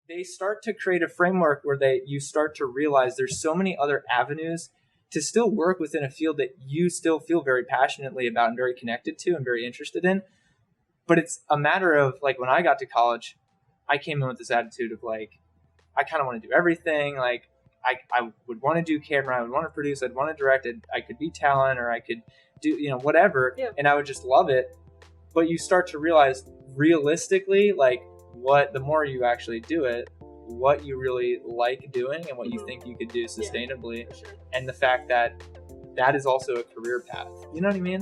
they start to create a framework where you start to realize there's so many other avenues to still work within a field that you still feel very passionately about and very connected to and very interested in. But it's a matter of, like, when I got to college, I came in with this attitude of, like, I kind of want to do everything. Like, I would want to do camera, I would want to produce, I'd want to direct, I could be talent, or I could do, whatever. Yeah. And I would just love it. But you start to realize realistically, like, the more you actually do it, what you really like doing and what you think you could do sustainably. Yeah, sure. And the fact that is also a career path. You know what I mean?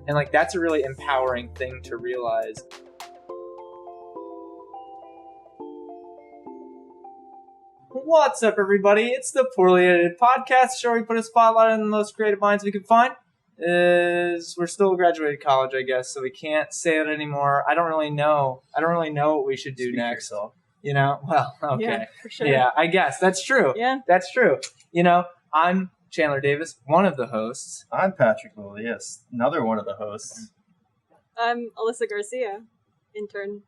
And, like, that's a really empowering thing to realize. What's up, everybody? It's the Poorly Edited Podcast show where we put a spotlight on the most creative minds we can find. We're still graduated college, I guess, so we can't say it anymore. I don't really know what we should do next. Yourself. Well, okay. Yeah, for sure. Yeah, I guess. That's true. Yeah. That's true. I'm Chandler Davis, one of the hosts. I'm Patrick Lilly, yes, another one of the hosts. I'm Alyssa Garcia, intern,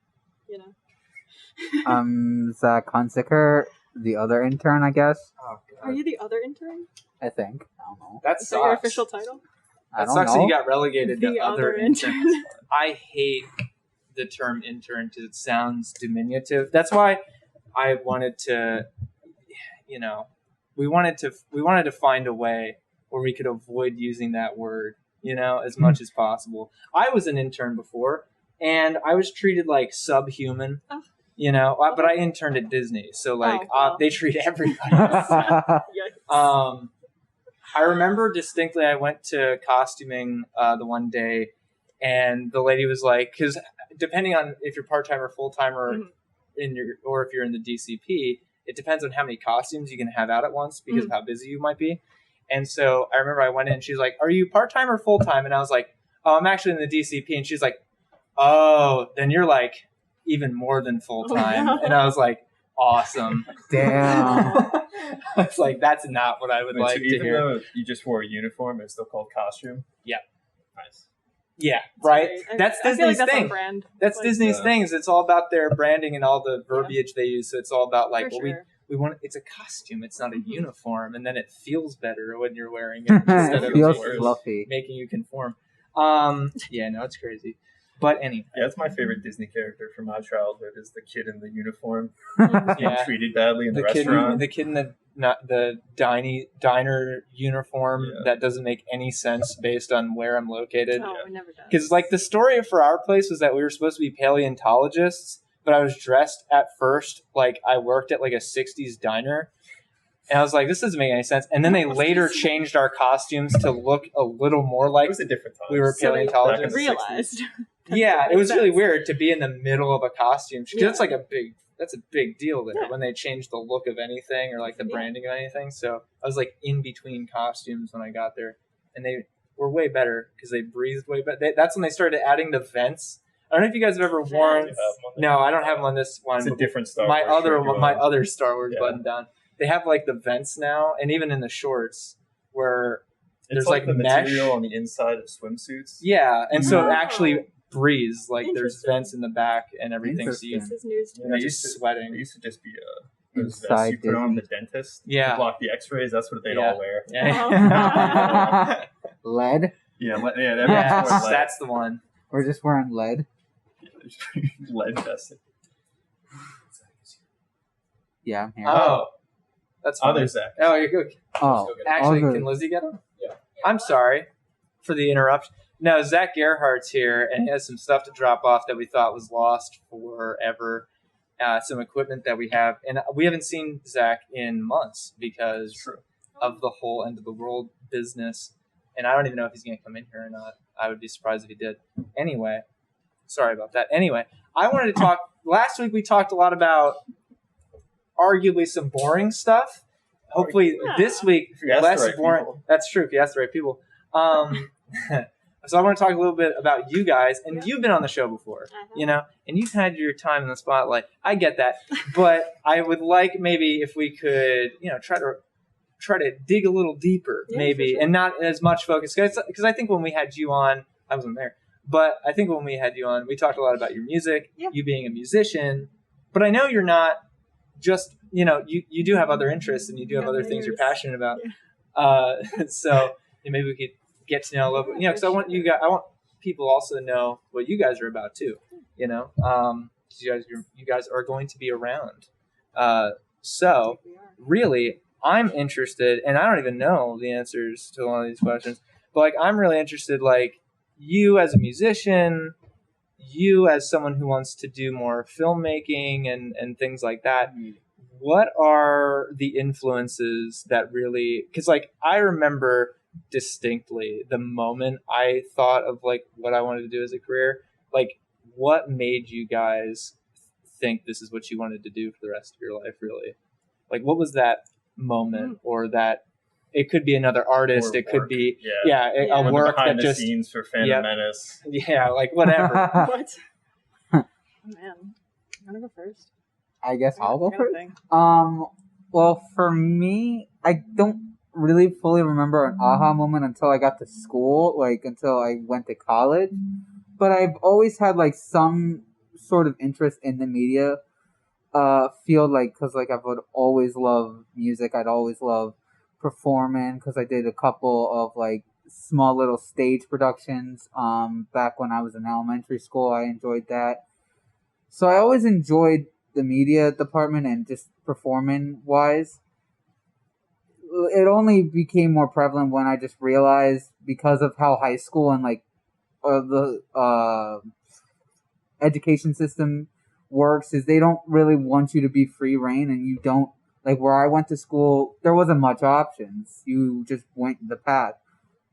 I'm Zak Hunsicker, the other intern, I guess. Oh, God. Are you the other intern? I think. I don't know. That Is sucks. that your official title? That sucks that you got relegated to The other other interns. I hate the term intern because it sounds diminutive. That's why I wanted to, we wanted to find a way where we could avoid using that word, as much as possible. I was an intern before, and I was treated like subhuman. Oh. But I interned at Disney, so they treat everybody. I remember distinctly I went to costuming the one day, and the lady was like, because depending on if you're part-time or full-time or if you're in the DCP, it depends on how many costumes you can have out at once because of how busy you might be. And so I remember I went in and she's like, "Are you part-time or full-time?" And I was like, "Oh, I'm actually in the DCP." And she's like, "Oh, then you're like even more than full-time." Oh, no. And I was like, "Awesome." Damn. It's like, that's not what I would like to hear. Even though you just wore a uniform, it's still called costume? Yeah. Nice. Yeah, right? That's I feel like Disney's that's thing. on brand. That's Disney's things. It's all about their branding and all the verbiage they use. So it's all about, like, we want, it's a costume. It's not a uniform. And then it feels better when you're wearing it instead It feels of fluffy. making you conform. It's crazy. But anyway. Yeah, that's my favorite Disney character from my childhood is the kid in the uniform. Yeah. Treated badly in the kid, restaurant. The kid in the diner uniform that doesn't make any sense based on where I'm located. Oh, it never does. Because, like, the story for our place was that we were supposed to be paleontologists, but I was dressed at first like I worked at, like, a 60s diner. And I was like, this doesn't make any sense. And then they later changed our costumes to look a little more like it was a different time. We were paleontologists. So realized. Yeah, it was really weird to be in the middle of a costume. That's like that's a big deal there when they change the look of anything or, like, the branding of anything. So I was, like, in between costumes when I got there. And they were way better because they breathed way better. That's when they started adding the vents. I don't know if you guys have ever worn. No, I don't have them on this one. It's a different Star Wars. My shirt other Star Wars button down. They have, like, the vents now, and even in the shorts where there's like the mesh material on the inside of swimsuits. Yeah, and so it actually breathes. Like, there's vents in the back and everything. So this is news to me. You're just sweating. It used to just be those vests you put on the dentist to block the X-rays. That's what they'd all wear. Yeah. Lead? Yeah, that's the one. We're just wearing lead. Lead vested. Yeah, I'm here. Oh. That's funny. Other Zach. Oh, you're good. Oh. Actually, can Lizzie get him? Yeah. I'm sorry for the interruption. No, Zak Gerhart's here, and he has some stuff to drop off that we thought was lost forever. Some equipment that we have. And we haven't seen Zach in months because of the whole end of the world business. And I don't even know if he's going to come in here or not. I would be surprised if he did. Anyway, sorry about that. Anyway, I wanted to talk. Last week we talked a lot about arguably some boring stuff. Hopefully this week less boring. People. That's true if you ask the right people. So I want to talk a little bit about you guys, and you've been on the show before, and you've had your time in the spotlight. I get that, but I would like maybe if we could, try to dig a little deeper, maybe, and not as much focus. Because I think when we had you on, I wasn't there, but I think when we had you on, we talked a lot about your music, you being a musician. But I know you're not just, you do have other interests and you do have other things you're passionate about. So maybe we could get to know a little bit, because I want people also to know what you guys are about too, you guys are going to be around. So really, I'm interested, and I don't even know the answers to a lot of these questions, but like, I'm really interested, like, you as a musician, you as someone who wants to do more filmmaking and things like that. What are the influences that really, because like, I remember distinctly the moment I thought of like what I wanted to do as a career. Like, what made you guys think this is what you wanted to do for the rest of your life, really? Like, what was that moment, or that it could be another artist, it could be a work behind that the just scenes for Phantom Menace. Yeah, like whatever. What? Oh, man, I'm gonna go first. I guess I'll go first. Well, for me, I don't really fully remember an aha moment until I got to school, like until I went to college. But I've always had like some sort of interest in the media field, like, because like I would always love music. I'd always love performing, because I did a couple of like small little stage productions back when I was in elementary school. I enjoyed that. So I always enjoyed the media department and just performing wise. It only became more prevalent when I just realized, because of how high school and like the education system works, is they don't really want you to be free reign, and you don't, like, where I went to school, there wasn't much options. You just went the path.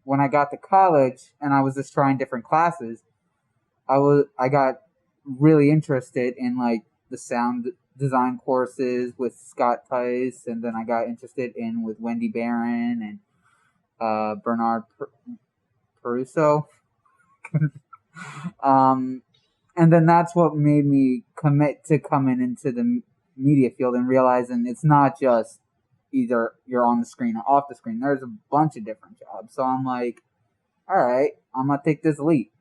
When I got to college and I was just trying different classes, I got really interested in like the sound design courses with Scott Tice, and then I got interested in with Wendy Barron and Bernard Peruso. And then that's what made me commit to coming into the media field and realizing it's not just either you're on the screen or off the screen. There's a bunch of different jobs. So I'm like, all right, I'm going to take this leap.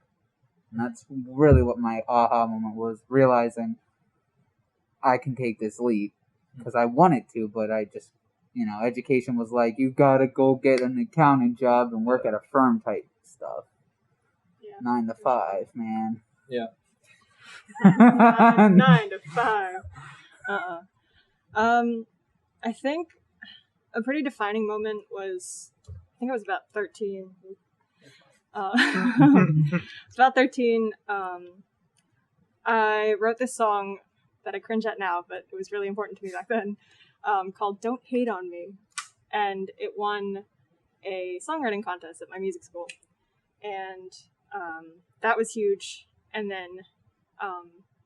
And that's really what my aha moment was, realizing I can take this leap, because I wanted to, but I just, education was like, you got to go get an accounting job and work at a firm type stuff. 9 to 5, man. Yeah. 9 to 5. I think a pretty defining moment was, I think I was about 13. It's about 13. I wrote this song that I cringe at now, but it was really important to me back then, called Don't Hate on Me. And it won a songwriting contest at my music school. And that was huge. And then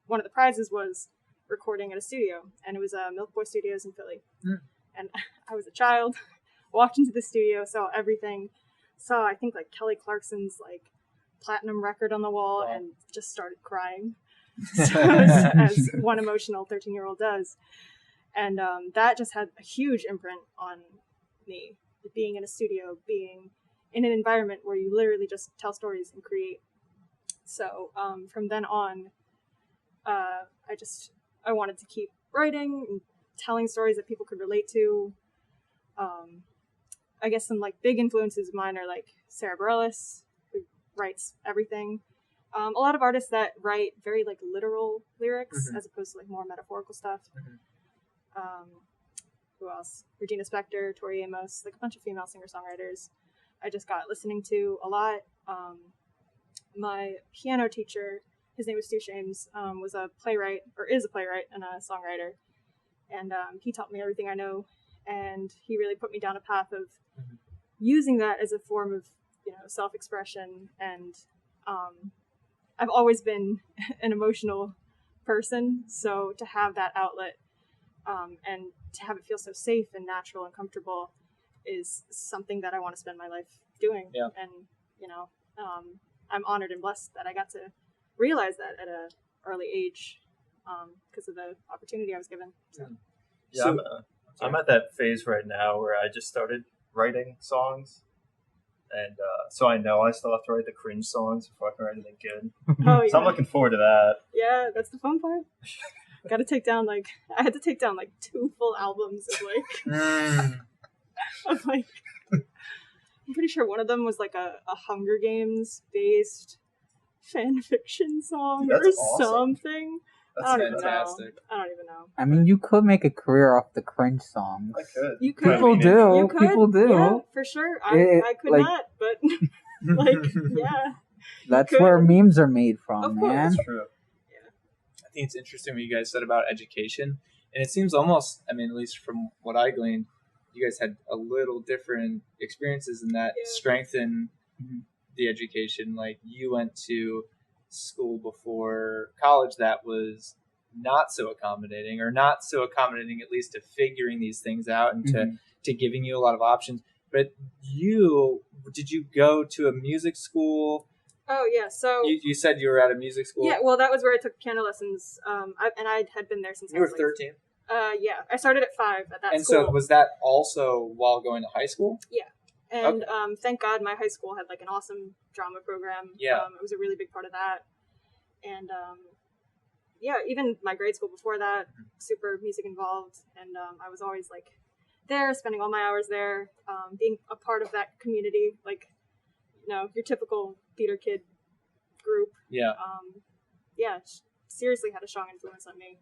one of the prizes was recording at a studio. And it was Milk Boy Studios in Philly. And I was a child, walked into the studio, saw everything, saw, I think, like Kelly Clarkson's like platinum record on the wall, and just started crying, so, as one emotional 13-year-old does. And that just had a huge imprint on me, being in a studio, being in an environment where you literally just tell stories and create. So from then on, I wanted to keep writing and telling stories that people could relate to. I guess some like big influences of mine are like Sarah Bareilles, who writes everything. A lot of artists that write very like literal lyrics as opposed to like more metaphorical stuff. Who else? Regina Spektor, Tori Amos, like a bunch of female singer-songwriters I just got listening to a lot. My piano teacher, his name was Stu Shames, was a playwright, or is a playwright and a songwriter. And he taught me everything I know. And he really put me down a path of using that as a form of, self-expression. And I've always been an emotional person. So to have that outlet and to have it feel so safe and natural and comfortable is something that I want to spend my life doing. Yeah. And, I'm honored and blessed that I got to realize that at an early age because of the opportunity I was given. So. Yeah, I'm at that phase right now where I just started writing songs. And so I know I still have to write the cringe songs before I can write anything good. Oh, yeah. So I'm looking forward to that. Yeah, that's the fun part. got to take down I had to take down 2 full albums of of I'm pretty sure one of them was a Hunger Games based fan fiction song or something. That's fantastic. I don't even know. I mean, you could make a career off the cringe songs. I could. You could. People do. You could. People do. Yeah, for sure. I could not, but yeah. That's where memes are made from, of course. man. That's true. I think it's interesting what you guys said about education. And it seems almost, I mean, at least from what I gleaned, you guys had a little different experiences in that strengthen the education. Like you went to school before college that was not so accommodating, or not so accommodating at least to figuring these things out and to giving you a lot of options. But did you go to a music school? Oh yeah, so you said you were at a music school. Yeah, well, that was where I took piano lessons. I had been there since you were 13. Yeah, I started at 5 at that school. And so was that also while going to high school? Yeah, and thank God my high school had an awesome drama program. Yeah, it was a really big part of that, and yeah, even my grade school before that, super music involved, and I was always there, spending all my hours there, being a part of that community, your typical theater kid group. Yeah. Yeah, seriously had a strong influence on me.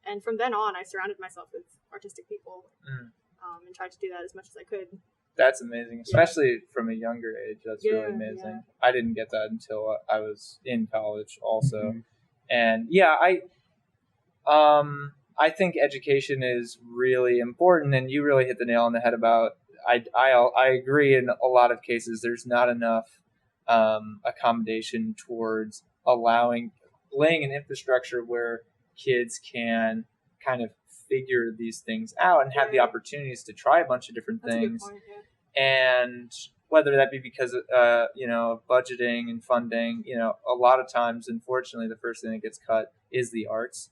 And from then on, I surrounded myself with artistic people and tried to do that as much as I could. That's amazing, especially from a younger age. That's really amazing. Yeah. I didn't get that until I was in college also. And yeah, I think education is really important, and you really hit the nail on the head about, I agree in a lot of cases there's not enough accommodation towards laying an infrastructure where kids can kind of figure these things out and have the opportunities to try a bunch of different things. A good point, and whether that be because of budgeting and funding, a lot of times, unfortunately, the first thing that gets cut is the arts.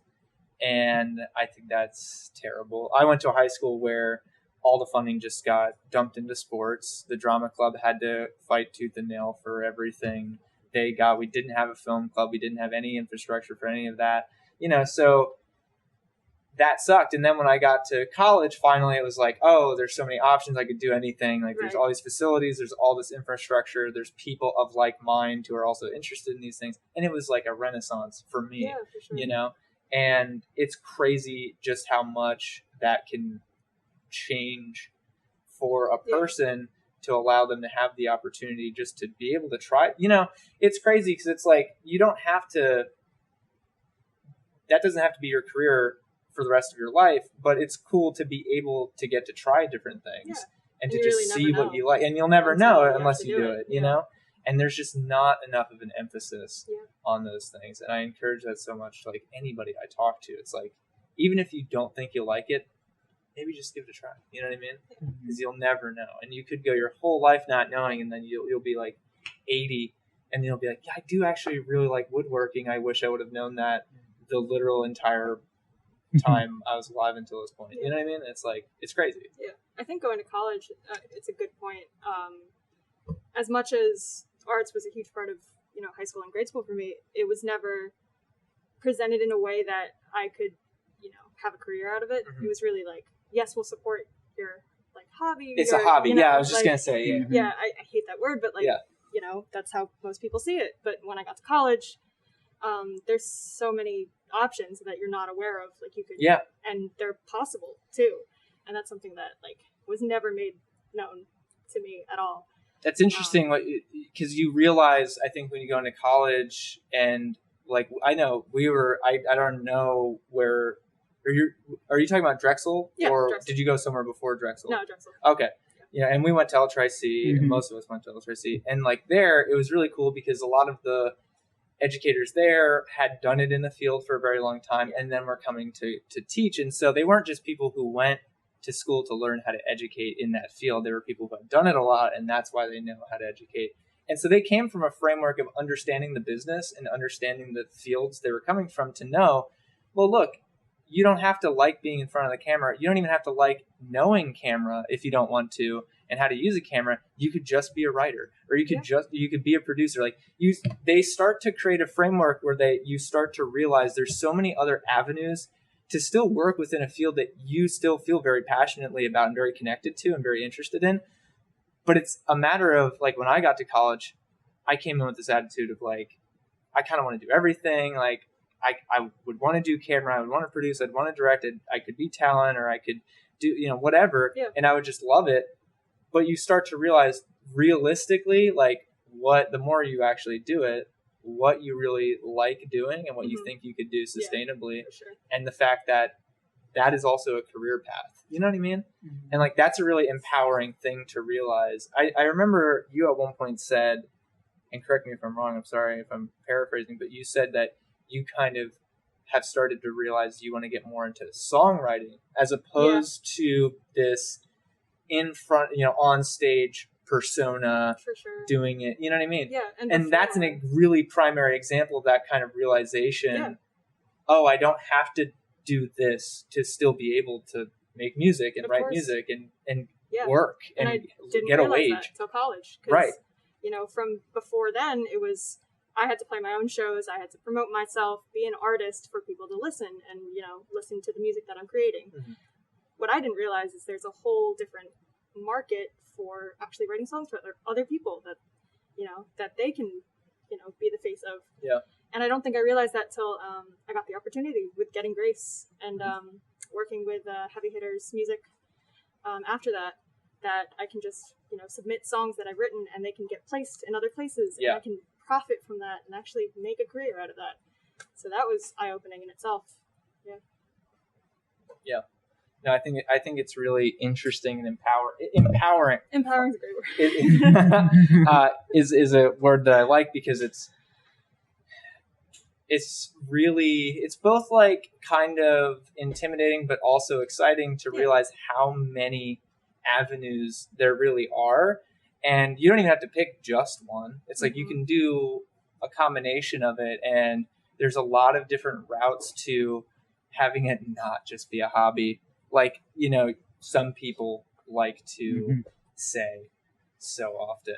And I think that's terrible. I went to a high school where all the funding just got dumped into sports. The drama club had to fight tooth and nail for everything they got. We didn't have a film club. We didn't have any infrastructure for any of that. So that sucked. And then when I got to college, finally it was there's so many options. I could do anything. There's all these facilities. There's all this infrastructure. There's people of like mind who are also interested in these things. And it was like a renaissance for me, for sure. And it's crazy just how much that can change for a person to allow them to have the opportunity just to be able to try. It's crazy because it's you don't have to, that doesn't have to be your career for the rest of your life, but it's cool to be able to get to try different things and to just see what you like. And you'll never know unless you do it, And there's just not enough of an emphasis on those things. And I encourage that so much to anybody I talk to. It's even if you don't think you'll like it, maybe just give it a try. You know what I mean? Because you'll never know. And you could go your whole life not knowing, and then you'll be 80, and you'll be yeah, I do actually really like woodworking. I wish I would have known that the literal entire time I was alive until this point. You know what I mean? It's it's crazy. Yeah. I think going to college, it's a good point. As much as arts was a huge part of, high school and grade school for me, it was never presented in a way that I could, have a career out of it. It was really yes, we'll support your hobby. It's a hobby. I was just going to say, Yeah, I hate that word, but that's how most people see it. But when I got to college, there's so many options that you're not aware of. You could, and they're possible too. And that's something that was never made known to me at all. That's interesting, because you realize, I think, when you go into college, and I know I don't know where. Are you talking about Drexel? Yeah, or Drexel. Did you go somewhere before Drexel? No, Drexel. Okay. Yeah, and we went to L-Tri-C, and most of us went to L-Tri-C. And there, it was really cool because a lot of the educators there had done it in the field for a very long time, and then were coming to teach. And so they weren't just people who went to school to learn how to educate in that field. There were people who had done it a lot, and that's why they know how to educate. And so they came from a framework of understanding the business and understanding the fields they were coming from to know, well, look, you don't have to like being in front of the camera. You don't even have to like knowing camera if you don't want to, and how to use a camera. You could just be a writer, or you could you could be a producer. They start to create a framework where you start to realize there's so many other avenues to still work within a field that you still feel very passionately about and very connected to and very interested in. But it's a matter of, like, when I got to college, I came in with this attitude of, like, I kind of want to do everything. Like, I would want to do camera, I would want to produce, I'd want to direct it, I could be talent, or I could do, whatever, and I would just love it. But you start to realize realistically, like, the more you actually do it, what you really like doing and what you think you could do sustainably. For sure. And the fact that is also a career path. You know what I mean? And, like, that's a really empowering thing to realize. I remember you at one point said, and correct me if I'm wrong, I'm sorry if I'm paraphrasing, but you said that you kind of have started to realize you want to get more into songwriting as opposed to this in front, on stage persona. For sure. Doing it. You know what I mean? Yeah. And that's a really primary example of that kind of realization. Yeah. Oh, I don't have to do this to still be able to make music and write music and work and I didn't get a realize wage that until college. Right. From before then, it was, I had to play my own shows. I had to promote myself, be an artist for people to listen and, listen to the music that I'm creating. Mm-hmm. What I didn't realize is there's a whole different market for actually writing songs for other people that, that they can, be the face of. Yeah. And I don't think I realized that till I got the opportunity with Getting Grace and working with Heavy Hitters Music after that I can just, submit songs that I've written and they can get placed in other places and I can profit from that and actually make a career out of that. So that was eye-opening in itself. Yeah. Yeah. No, I think it's really interesting and empowering. Empowering is a great word. Is a word that I like because it's both, like, kind of intimidating but also exciting to realize how many avenues there really are, and you don't even have to pick just one. It's like you can do a combination of it, and there's a lot of different routes to having it not just be a hobby. Like, some people like to say so often.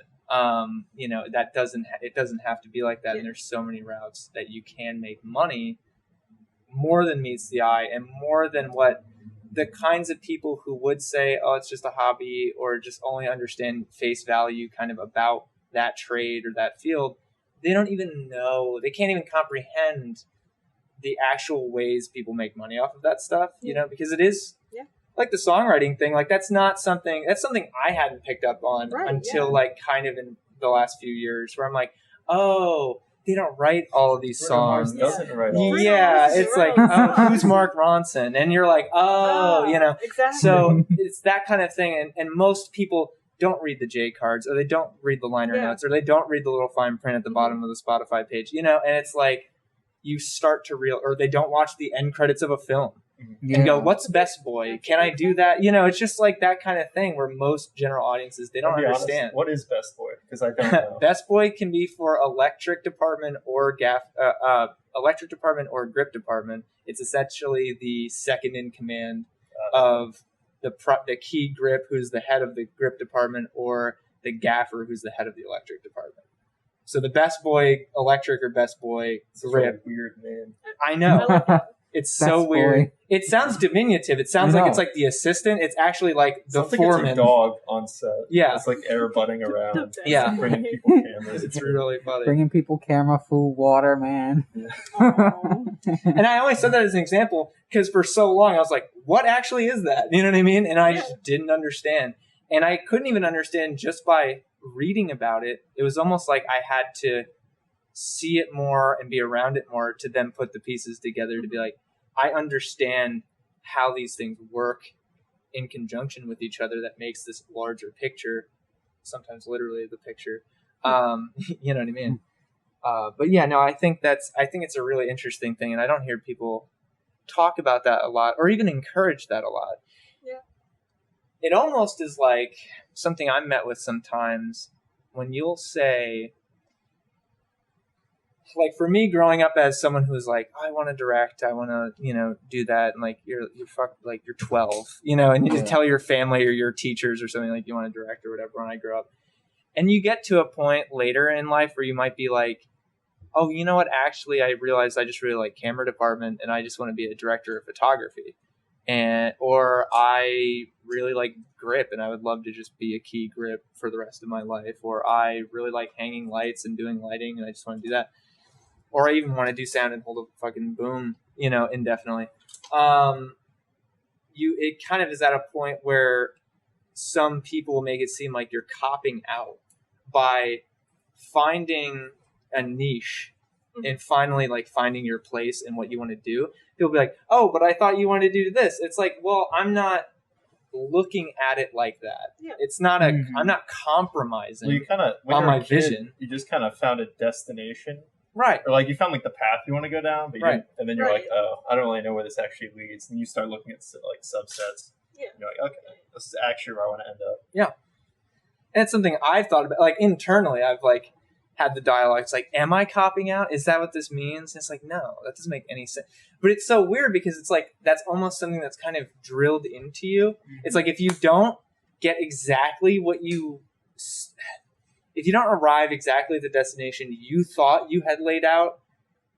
It doesn't have to be like that. And there's so many routes that you can make money more than meets the eye and more than what the kinds of people who would say, oh, it's just a hobby or just only understand face value kind of about that trade or that field. They don't even know, they can't even comprehend the actual ways people make money off of that stuff, because it is like the songwriting thing. Like, that's something I hadn't picked up on until like kind of in the last few years, where I'm like, oh, they don't write all of these songs. Doesn't write all it's like, oh, who's Mark Ronson? And you're like, exactly. So it's that kind of thing. And most people don't read the J cards, or they don't read the liner notes, or they don't read the little fine print at the bottom of the Spotify page, and it's like you start to or they don't watch the end credits of a film and go, what's Best Boy? Can I do that? It's just like that kind of thing where most general audiences, they don't understand. Honest, what is Best Boy? Because I don't know. Best Boy can be for electric department or electric department or grip department. It's essentially the second in command of the key grip, who's the head of the grip department, or the gaffer, who's the head of the electric department. So the Best Boy electric or Best Boy grip. A weird name. I know. I like that. It's so weird. It sounds diminutive. It sounds like it's like the assistant. It's actually like the foreman. It's a dog on set. Yeah. It's like air butting around. Yeah. Bringing people cameras. It's really funny. Bringing people camera, food, water, man. And I always said that as an example because for so long I was like, what actually is that? You know what I mean? And I just didn't understand. And I couldn't even understand just by reading about it. It was almost like I had to see it more and be around it more to then put the pieces together to be like, I understand how these things work in conjunction with each other that makes this larger picture, sometimes literally the picture. You know what I mean? But yeah, no, I think it's a really interesting thing, and I don't hear people talk about that a lot or even encourage that a lot. Yeah. It almost is like something I'm met with sometimes when you'll say, like, for me growing up as someone who's like, I want to direct, I want to, do that. And like, you're 12, and you tell your family or your teachers or something like you want to direct or whatever when I grew up. And you get to a point later in life where you might be like, oh, you know what? Actually, I realized I just really like camera department and I just want to be a director of photography. Or I really like grip and I would love to just be a key grip for the rest of my life. Or I really like hanging lights and doing lighting and I just want to do that. Or I even want to do sound and hold a fucking boom, indefinitely. It kind of is at a point where some people make it seem like you're copping out by finding a niche and finally like finding your place in what you want to do. People be like, oh, but I thought you wanted to do this. It's like, well, I'm not looking at it like that. Yeah. It's not I'm not compromising on my vision. You just kind of found a destination. Right. Or like you found like the path you want to go down, but and then you're like, oh, I don't really know where this actually leads. And you start looking at like subsets. Yeah. And you're like, okay, this is actually where I want to end up. Yeah. And it's something I've thought about. Like internally, I've like had the dialogue. It's like, am I copping out? Is that what this means? And it's like, no, that doesn't make any sense. But it's so weird because it's like that's almost something that's kind of drilled into you. Mm-hmm. It's like if you don't get exactly if you don't arrive exactly at the destination you thought you had laid out,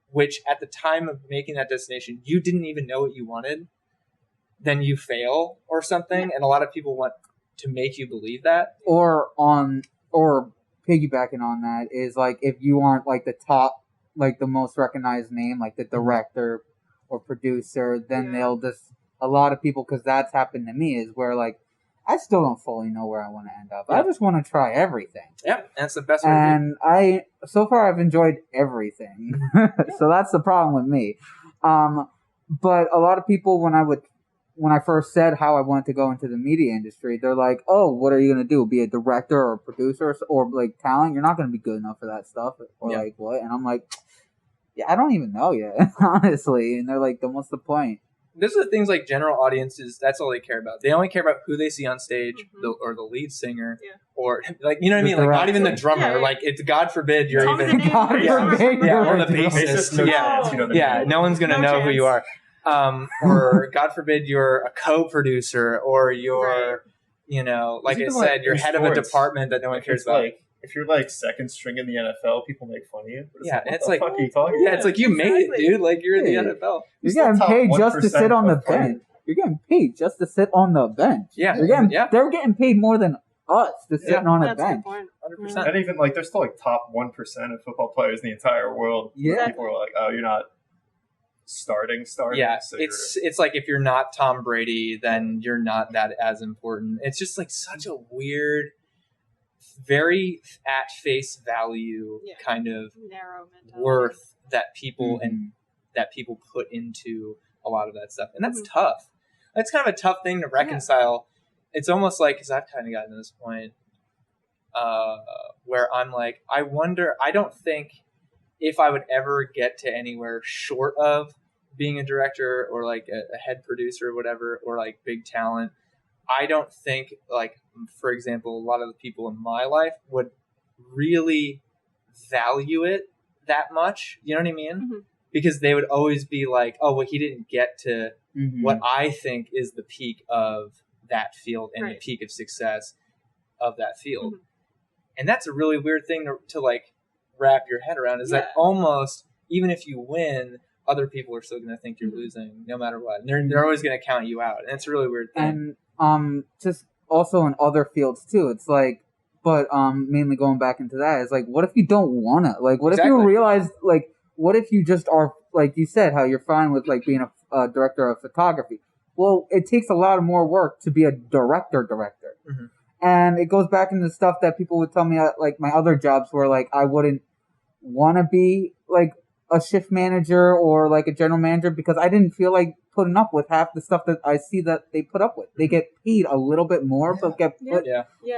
which at the time of making that destination, you didn't even know what you wanted, then you fail or something. And a lot of people want to make you believe that. Or piggybacking on that is like, if you aren't like the top, like the most recognized name, like the director or producer, then they'll just, a lot of people, because that's happened to me, is where like, I still don't fully know where I want to end up. I just want to try everything. Yep, that's the best way to do. So far I've enjoyed everything. So that's the problem with me. But a lot of people, when I first said how I wanted to go into the media industry, they're like, oh, what are you going to do? Be a director or a producer or like talent? You're not going to be good enough for that stuff. Or like what? And I'm like, yeah, I don't even know yet, honestly. And they're like, then what's the point? Those are the things like general audiences, that's all they care about. They only care about who they see on stage or the lead singer or like, you know what I mean? Like not even the drummer. Yeah. Like it's God forbid you're or the bassist. Yeah. No one's going to know who you are. Or God forbid you're a co-producer or you're, like I said, you're head of a department that no one cares about. Like, if you're like second string in the NFL, people make fun of you. It's like, what the fuck are you talking about? It's like you made it, dude. Like you're in the NFL. You're getting paid just to sit on the bench. You're getting paid just to sit on the bench. Yeah, they're getting paid more than us to sit on a bench. 100%. And even like, there's still like top 1% of football players in the entire world. Yeah, people are like, oh, you're not starting. Yeah, so it's like if you're not Tom Brady, then you're not that as important. It's just like such a weird, very at face value kind of narrow worth that people and that people put into a lot of that stuff, and that's tough. That's kind of a tough thing to reconcile. It's almost like, because I've kind of gotten to this point where I'm like, I wonder. I don't think if I would ever get to anywhere short of being a director or like a head producer or whatever, or like big talent. I don't think, like, for example, a lot of the people in my life would really value it that much. You know what I mean? Mm-hmm. Because they would always be like, oh, well, he didn't get to what I think is the peak of that field and the peak of success of that field. Mm-hmm. And that's a really weird thing to like wrap your head around, is that almost, even if you win, other people are still going to think you're losing no matter what. And they're always going to count you out. And it's a really weird thing. And just also in other fields too, it's like, but mainly going back into that, is like, what if you don't wanna, like, what if you realize, like, what if you just are, like you said, how you're fine with like being a director of photography? Well, it takes a lot of more work to be a director. And it goes back into stuff that people would tell me at like my other jobs, where like I wouldn't want to be like a shift manager or like a general manager, because I didn't feel like putting up with half the stuff that I see that they put up with. They get paid a little bit more, but get put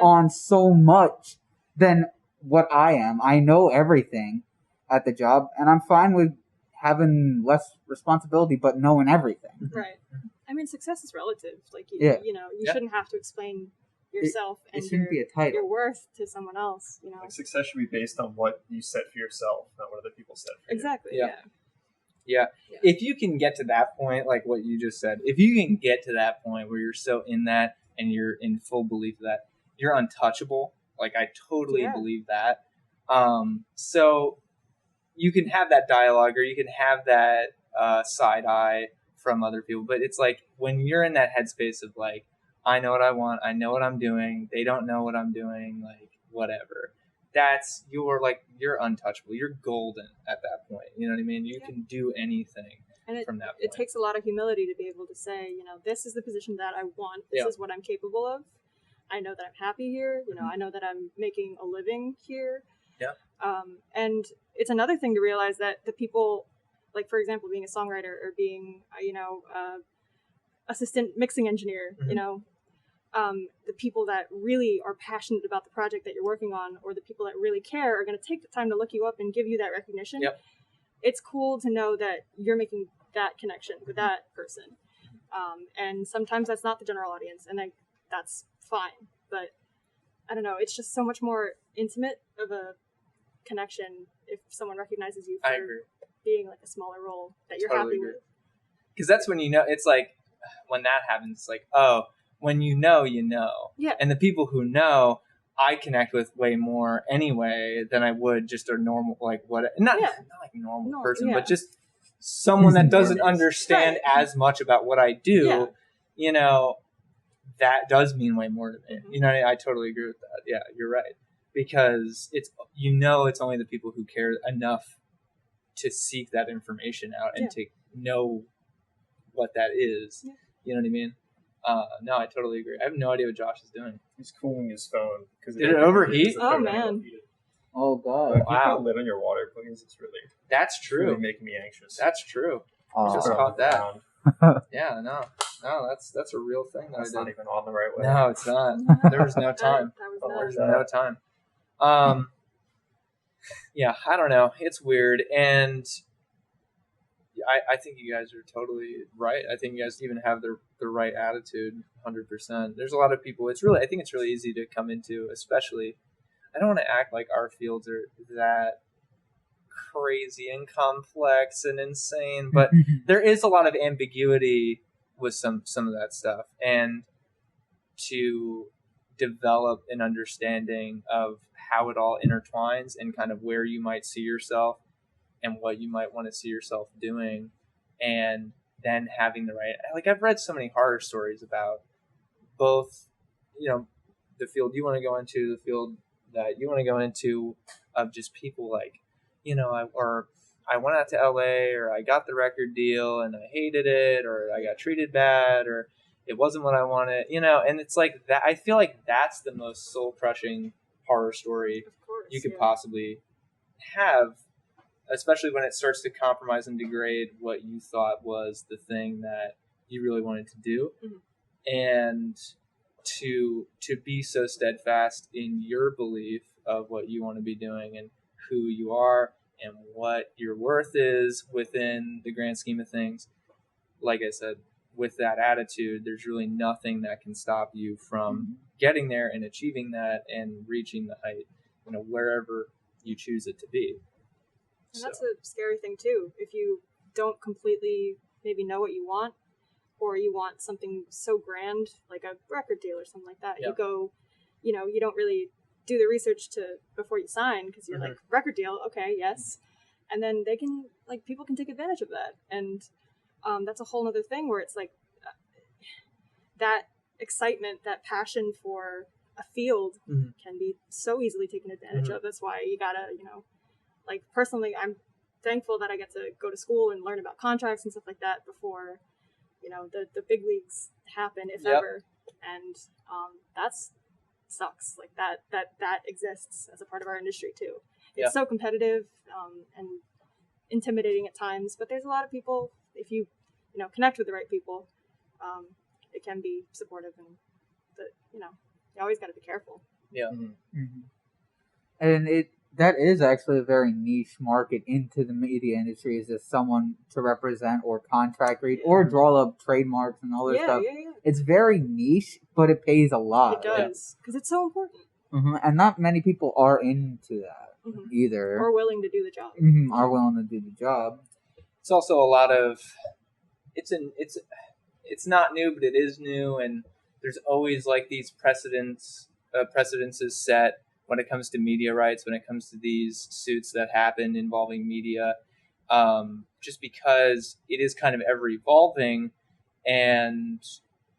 on so much than what I am. I know everything at the job, and I'm fine with having less responsibility, but knowing everything. Right. I mean, success is relative. Like, you shouldn't have to explain yourself and your worth to someone else. You know, like, success should be based on what you set for yourself, not what other people set for you. Exactly. Yeah. If you can get to that point, like what you just said, if you can get to that point where you're so in that and you're in full belief that you're untouchable, like I totally believe that. So you can have that dialogue or you can have that side eye from other people, but it's like when you're in that headspace of like, I know what I want, I know what I'm doing, they don't know what I'm doing, like whatever. That's you're untouchable. You're golden at that point. You know what I mean? You can do anything from that point. It takes a lot of humility to be able to say, this is the position that I want. This is what I'm capable of. I know that I'm happy here. I know that I'm making a living here. Yeah. And it's another thing to realize that the people, like for example, being a songwriter or being, assistant mixing engineer, the people that really are passionate about the project that you're working on, or the people that really care, are going to take the time to look you up and give you that recognition. Yep. It's cool to know that you're making that connection with that person. And sometimes that's not the general audience, and that's fine. But I don't know, it's just so much more intimate of a connection if someone recognizes you for being like a smaller role that you're happy with. Because that's when it's like, when that happens, it's like, oh, when you know. Yeah. And the people who know, I connect with way more anyway than I would just a normal, like not like normal person, but just someone that doesn't understand as much about what I do, that does mean way more to me. I totally agree with that. Yeah, you're right. Because it's only the people who care enough to seek that information out and to know what that is. Yeah. You know what I mean? No, I totally agree. I have no idea what Josh is doing. He's cooling his phone. Did it overheat? Oh, man. Oh, God. Wow. Can you put a lid on your water, please? That's true. It's really making me anxious. That's true. I just caught that. Yeah, no, that's a real thing that that's I did. Not even on the right way. No, it's not. There was no time. There's no time. Yeah, I don't know. It's weird, and I think you guys are totally right. I think you guys even have the right attitude, 100%. There's a lot of people. I think it's really easy to come into, especially. I don't want to act like our fields are that crazy and complex and insane, but there is a lot of ambiguity with some of that stuff, and to develop an understanding of how it all intertwines and kind of where you might see yourself and what you might want to see yourself doing, and then having the right, like I've read so many horror stories about both, the field you want to go into, the field that you want to go into, of just people like, I went out to LA, or I got the record deal and I hated it, or I got treated bad, or it wasn't what I wanted, and it's like that. I feel like that's the most soul crushing horror story you could possibly have, especially when it starts to compromise and degrade what you thought was the thing that you really wanted to do. Mm-hmm. And to be so steadfast in your belief of what you want to be doing and who you are and what your worth is within the grand scheme of things. Like I said, with that attitude, there's really nothing that can stop you from getting there and achieving that and reaching the height, wherever you choose it to be. And that's a scary thing too. If you don't completely maybe know what you want, or you want something so grand, like a record deal or something like that, you go, you don't really do the research before you sign, because you're like, record deal, okay, yes. And then people can take advantage of that. And that's a whole other thing where it's like that excitement, that passion for a field can be so easily taken advantage of. That's why you gotta, like personally, I'm thankful that I get to go to school and learn about contracts and stuff like that before, the big leagues happen, if ever. And that's sucks. Like that exists as a part of our industry too. It's so competitive and intimidating at times, but there's a lot of people, if you connect with the right people, it can be supportive, but you always got to be careful. And that is actually a very niche market into the media industry, is just someone to represent or contract read or draw up trademarks and all this stuff. It's very niche, but it pays a lot. It does, because it's so important. And not many people are into that either, or willing to do the job. Are willing to do the job. It's also a lot of it's not new, but it is new, and there's always like these precedences set when it comes to media rights, when it comes to these suits that happen involving media, just because it is kind of ever evolving and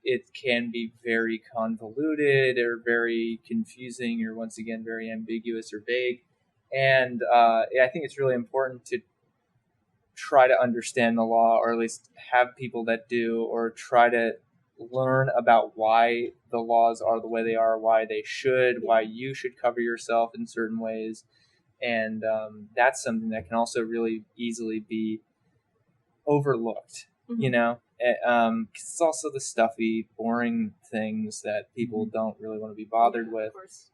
it can be very convoluted or very confusing or once again very ambiguous or vague. And I think it's really important to try to understand the law, or at least have people that do, or try to learn about why the laws are the way they are, why they should, why you should cover yourself in certain ways. And that's something that can also really easily be overlooked, you know? 'Cause it's also the stuffy, boring things that people don't really want to be bothered with. Of course.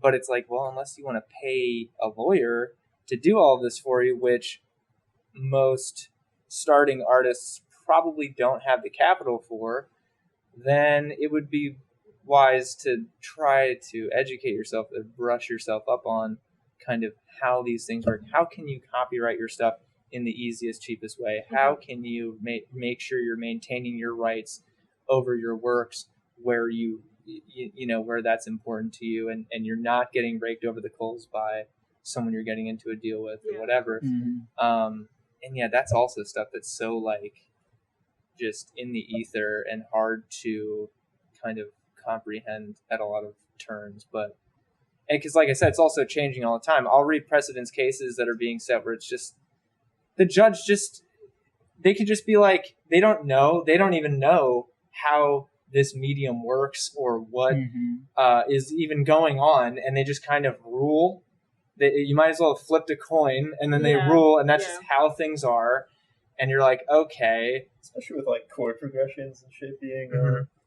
But it's like, well, unless you want to pay a lawyer to do all of this for you, which most starting artists probably don't have the capital for, then it would be wise to try to educate yourself and brush yourself up on kind of how these things work. How can you copyright your stuff in the easiest, cheapest way? How can you make sure you're maintaining your rights over your works where you know, where that's important to you, and you're not getting raked over the coals by someone you're getting into a deal with or whatever. And yeah, that's also stuff that's so like just in the ether and hard to kind of comprehend at a lot of turns. But because like I said, it's also changing all the time. I'll read precedents cases that are being set where it's just the judge they could just be like, they don't even know how this medium works or what is even going on, and they just kind of rule. You might as well have flipped a coin, and then they rule, and that's just how things are. And you're like, okay. Especially with like chord progressions and shit being...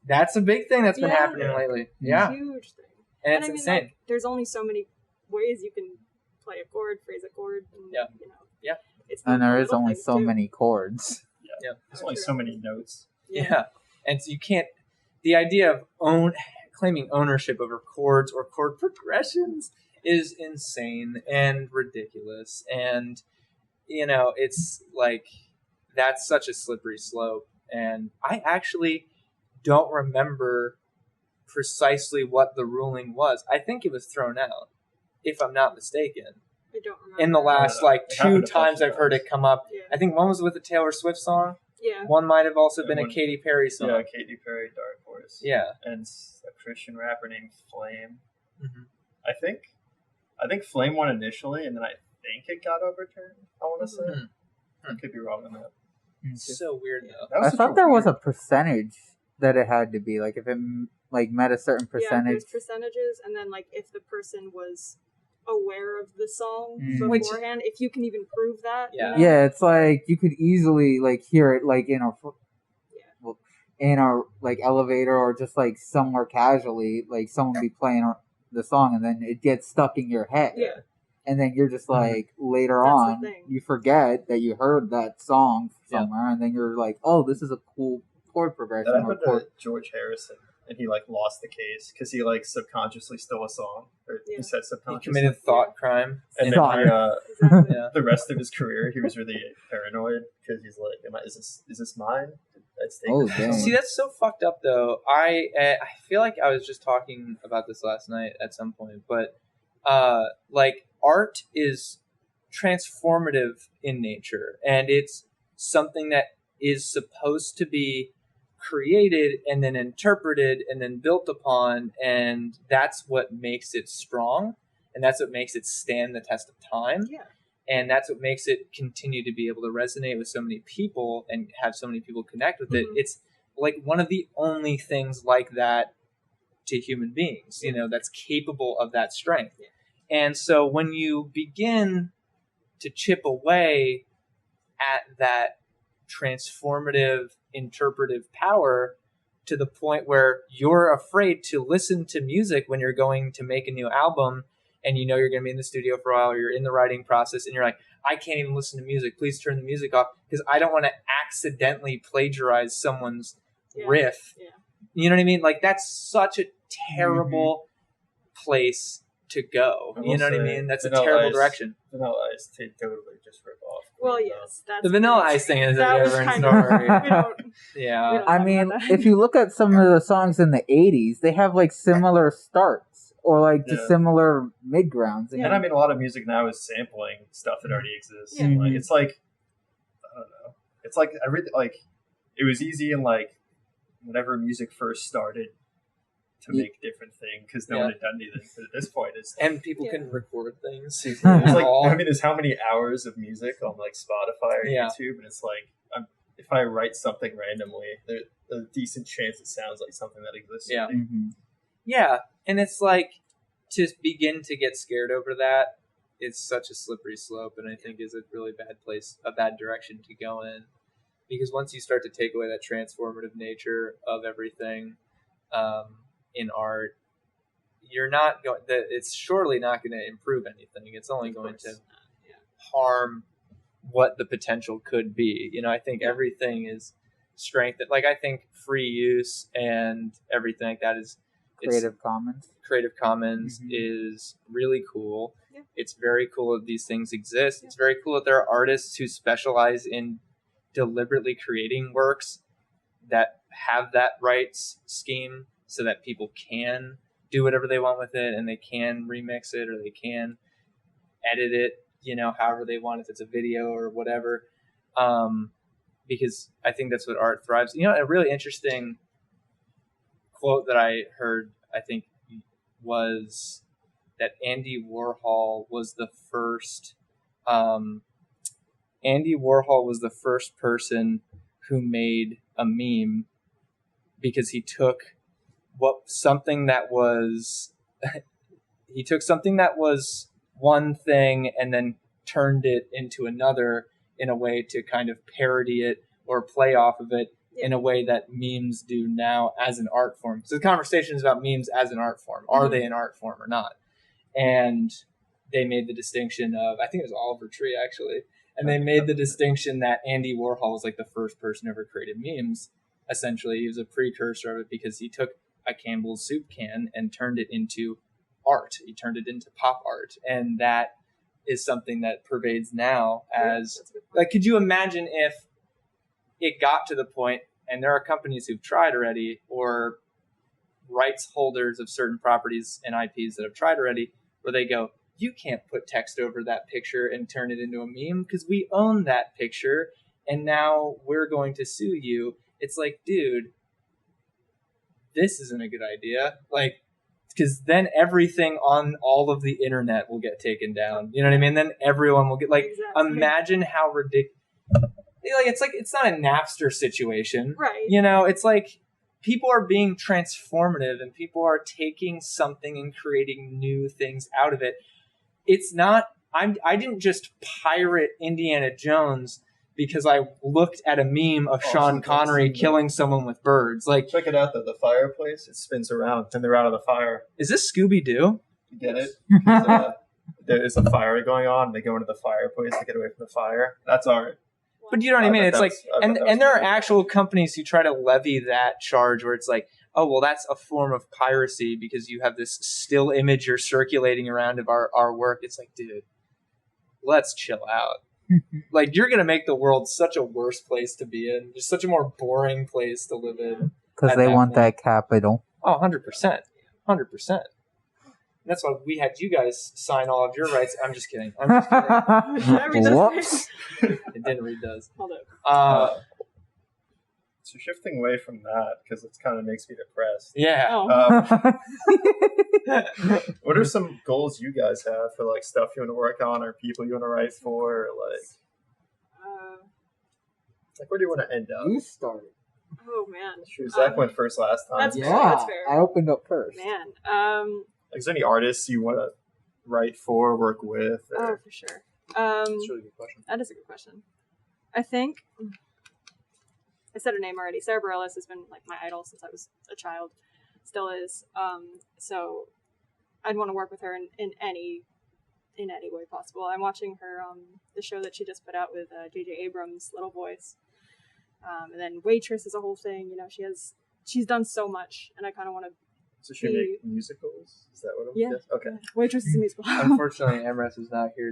That's a big thing that's been happening lately. Yeah. Huge thing. And it's insane. Like, there's only so many ways you can play a chord, phrase a chord. And, you know, and there is only so many chords. There's only so many notes. And so you can't... The idea of claiming ownership over chords or chord progressions is insane and ridiculous. And, you know, it's like, that's such a slippery slope. And I actually don't remember precisely what the ruling was. I think it was thrown out, if I'm not mistaken. I don't remember. In the last, two times I've heard it come up. I think one was with a Taylor Swift song. One might have also been a Katy Perry song. Yeah, Katy Perry, Dark Horse. Yeah. And a Christian rapper named Flame. I think Flame won initially, and then I think it got overturned, I want to say. I could be wrong on that. It's so weird, though. I thought there was a percentage that it had to be. Like, if it met a certain percentage. Yeah, there's percentages, and then, if the person was aware of the song beforehand, if you can even prove that. Yeah, it's like, you could easily, hear it, in a elevator or just, somewhere casually, someone be playing the song, and then it gets stuck in your head. Yeah. And then you're just later on, you forget that you heard that song somewhere, and then you're like, oh, this is a cool chord progression. That happened to George Harrison, and he lost the case because he subconsciously stole a song, or he said subconsciously. He committed thought crime, and then the rest of his career he was really paranoid because he's like, is this mine? Oh, damn. See, that's so fucked up, though. I feel like I was just talking about this last night at some point, but art is transformative in nature, and it's something that is supposed to be created and then interpreted and then built upon, and that's what makes it strong, and that's what makes it stand the test of time. And that's what makes it continue to be able to resonate with so many people and have so many people connect with it. It's one of the only things like that to human beings, that's capable of that strength. And so when you begin to chip away at that transformative, interpretive power to the point where you're afraid to listen to music when you're going to make a new album, and you're going to be in the studio for a while, or you're in the writing process, and you're like, I can't even listen to music. Please turn the music off because I don't want to accidentally plagiarize someone's riff. You know what I mean? That's such a terrible place to go. You know what I mean? That's a terrible direction. Vanilla Ice totally just rip off. Well, yes, that's the Vanilla Ice thing is a different story. I mean, if you look at some of the songs in the 80s, they have similar starts or like just similar mid grounds. And I mean, a lot of music now is sampling stuff that already exists. Yeah. Like, it's like, I don't know. It's like it was easy in like whenever music first started to make different things because no one had done anything. But at this point, and people can record things. There's like, I mean, there's how many hours of music on like Spotify or YouTube, and it's like, if I write something randomly, there's a decent chance it sounds like something that exists. Yeah. Yeah, and it's like to begin to get scared over that. It's such a slippery slope, and I think is a really a bad direction to go in, because once you start to take away that transformative nature of everything in art, you're not going. It's surely not going to improve anything. It's only going to harm what the potential could be. You know, I think everything is strengthened. Like, I think free use and everything like that is Creative Commons is really cool. Yeah. It's very cool that these things exist. It's very cool that there are artists who specialize in deliberately creating works that have that rights scheme so that people can do whatever they want with it, and they can remix it or they can edit it, you know, however they want, if it's a video or whatever. Because I think that's what art thrives. You know, a really interesting quote that I heard, I think, was that Andy Warhol was the first person who made a meme, because he took something that was one thing and then turned it into another in a way to kind of parody it or play off of it in a way that memes do now as an art form. So the conversation is about memes as an art form. Are they an art form or not? And they made the distinction of, I think it was Oliver Tree actually, and they made the distinction that Andy Warhol was like the first person who ever created memes. Essentially, he was a precursor of it because he took a Campbell's soup can and turned it into art. He turned it into pop art. And that is something that pervades now as, like, could you imagine if it got to the point, and there are companies who've tried already, or rights holders of certain properties and IPs that have tried already, where they go, you can't put text over that picture and turn it into a meme because we own that picture and now we're going to sue you. It's like, dude, this isn't a good idea. Like, because then everything on all of the internet will get taken down. You know what I mean? Then everyone will get, like, imagine how ridiculous. Like, it's not a Napster situation. Right. You know, it's like people are being transformative and people are taking something and creating new things out of it. It's not, I didn't just pirate Indiana Jones because I looked at a meme of Sean Connery killing someone with birds. Like, check it out though, the fireplace, it spins around and they're out of the fire. Is this Scooby-Doo? You get it? There's a fire going on, they go into the fireplace to get away from the fire. That's art. But you know what I mean? It's like, and there are actual companies who try to levy that charge where it's like, oh, well, that's a form of piracy because you have this still image you're circulating around of our work. It's like, dude, let's chill out. Like, you're going to make the world such a worse place to be in. Just such a more boring place to live in. Because they want that capital. Oh, 100%. 100%. That's why we had you guys sign all of your rights. I'm just kidding. Whoops. It didn't read those. Hold up. So shifting away from that, because it kind of makes me depressed. Yeah. Oh. What are some goals you guys have for, like, stuff you want to work on or people you want to write for? Or, like where do you want to end up? You started. Oh, man. Sure, Zach went first last time. That's Yeah, fair, that's fair. I opened up first. Man. Like, is there any artists you want to write for, work with? Or... Oh, for sure. That's a really good question. That is a good question. I think I said her name already. Sarah Bareilles has been, like, my idol since I was a child. Still is. So I'd want to work with her in any way possible. I'm watching her the show that she just put out with J.J. Abrams' Little Voice. And then Waitress is a whole thing. You know, she's done so much, and I kind of want to. So she make musicals? Is that what I'm guessing? Okay. Yeah. Waitress is a musical. Unfortunately, Amreth is not here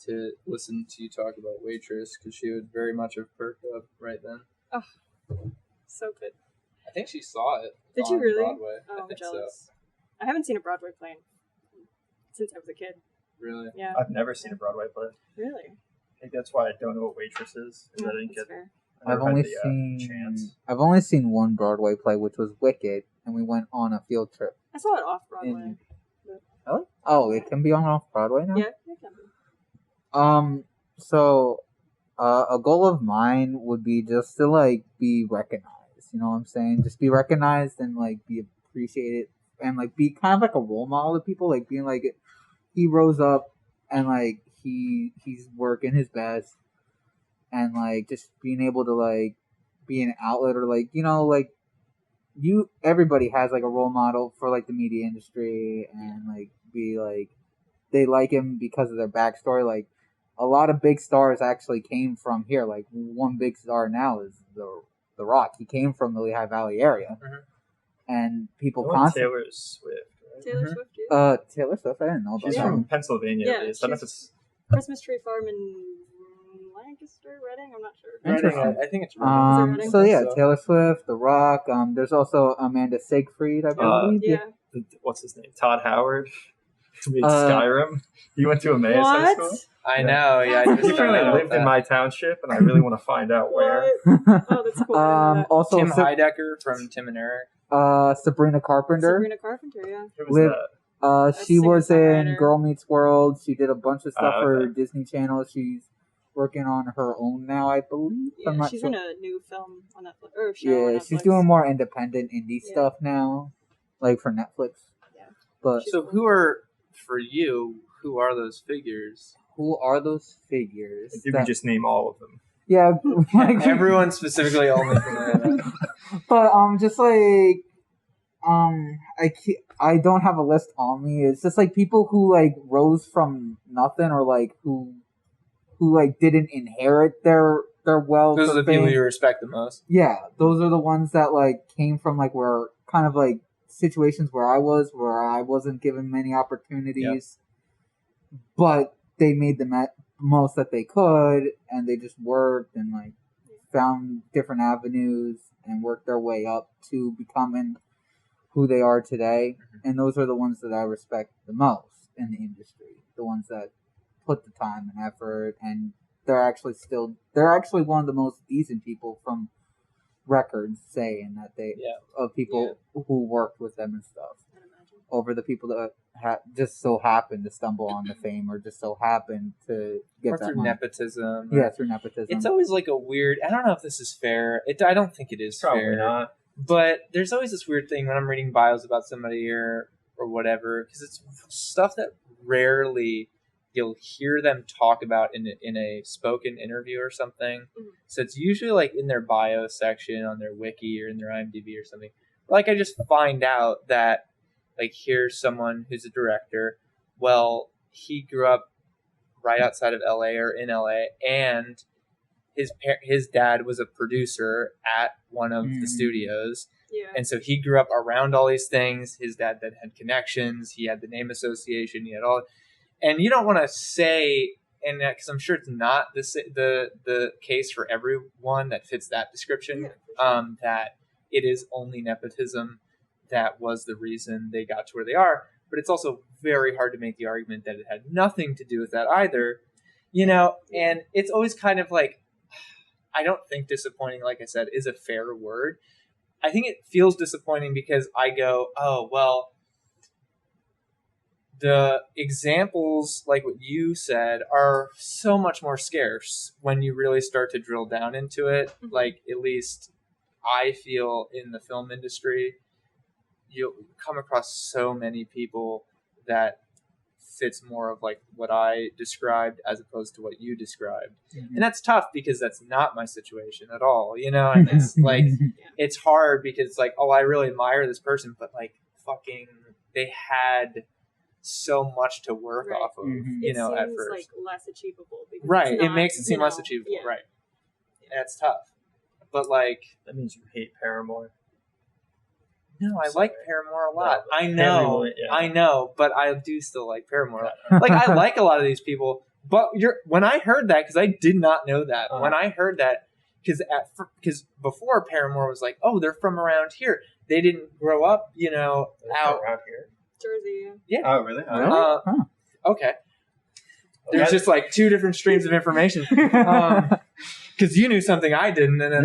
to listen to you talk about Waitress because she would very much have perked up right then. Oh, so good. I think she saw it. Did you really? Broadway. Oh, I I'm think jealous. so. I haven't seen a Broadway play in since I was a kid. Really? Yeah. I've never seen a Broadway play. Really? I think that's why I don't know what Waitress is. I didn't get. Fair. I've only seen one Broadway play, which was Wicked, and we went on a field trip. I saw it off Broadway. Oh, it can be on off Broadway now? Yeah, it can be. So a goal of mine would be just to like be recognized. You know what I'm saying? Just be recognized and like be appreciated and like be kind of like a role model to people. Like being like he rose up and like he's working his best and like just being able to like be an outlet or like like everybody has like a role model for like the media industry and like be like they like him because of their backstory. Like a lot of big stars actually came from here. Like one big star now is the Rock. He came from the Lehigh Valley area, and people constantly Taylor Swift. Right? Taylor Swift. Yeah. Taylor Swift. I didn't know about She's that. from Pennsylvania. Yeah, I don't know if it's Christmas Tree Farm in Lancaster, Reading. I'm not sure. Reading, I think it's Reading. So yeah, Taylor Swift, The Rock. There's also Amanda Seyfried, I believe. Yeah. What's his name? Todd Howard. Who made Skyrim. He went to Emmaus High School. I know. Yeah, I He just found really out lived that. in my township, and I really want to find out where. Oh, that's cool. Also Tim Heidecker from Tim and Eric. Sabrina Carpenter. Sabrina Carpenter, yeah. Who was that? She was in singer-songwriter. Girl Meets World. She did a bunch of stuff for okay. Disney Channel. She's working on her own now, I believe. Yeah, she's in a new film on Netflix. Or show on Netflix. She's doing more independent indie stuff now, like for Netflix. Yeah. But So who are those figures? who are those figures? You can just name all of them. Yeah, like, Everyone specifically only from that. but just like I don't have a list on me. It's just like people who like rose from nothing or like who like didn't inherit their wealth. Those are the people you respect the most. Yeah, those are the ones that like came from like where kind of like situations where I wasn't given many opportunities, but they made the most that they could, and they just worked and like found different avenues and worked their way up to becoming who they are today. And those are the ones that I respect the most in the industry. The ones that put the time and effort, and they're actually one of the most decent people from records saying that of people who worked with them and stuff over the people that just so happened to stumble on the fame or just so happened to get or that through money. nepotism. Yeah, through nepotism. It's always like a weird. I don't know if this is fair. I don't think it is Probably fair. not. But there's always this weird thing when I'm reading bios about somebody or whatever, because it's stuff that rarely you'll hear them talk about in a spoken interview or something. Mm-hmm. So it's usually like in their bio section on their wiki or in their IMDb or something. Like I just find out that like here's someone who's a director. Well, he grew up right outside of LA or in LA, and his dad was a producer at one of the studios. Yeah. And so he grew up around all these things. His dad then had connections. He had the name association. He had all. And you don't want to say, and because I'm sure it's not the case for everyone that fits that description, that it is only nepotism that was the reason they got to where they are. But it's also very hard to make the argument that it had nothing to do with that either, and it's always kind of like, I don't think disappointing, like I said, is a fair word. I think it feels disappointing because I go, oh, well, the examples, like what you said, are so much more scarce when you really start to drill down into it. Mm-hmm. Like, at least I feel in the film industry, you'll come across so many people that fits more of like what I described as opposed to what you described. Mm-hmm. And that's tough because that's not my situation at all, and it's like, it's hard because it's like, oh, I really admire this person, but like fucking they had so much to work off of, it seems at first. like less achievable. Right. It makes it seem less achievable. Yeah. Right. And that's tough. But like, that means you hate Paramore. No, I like Paramore a lot. I know, but I do still like Paramore. Like, I like a lot of these people, but when I heard that, because I did not know that, when I heard that, because before Paramore was like, oh, they're from around here. They didn't grow up, out around here. Jersey. Yeah. Oh, really? Okay. There's just like two different streams of information. Because you knew something I didn't. And then,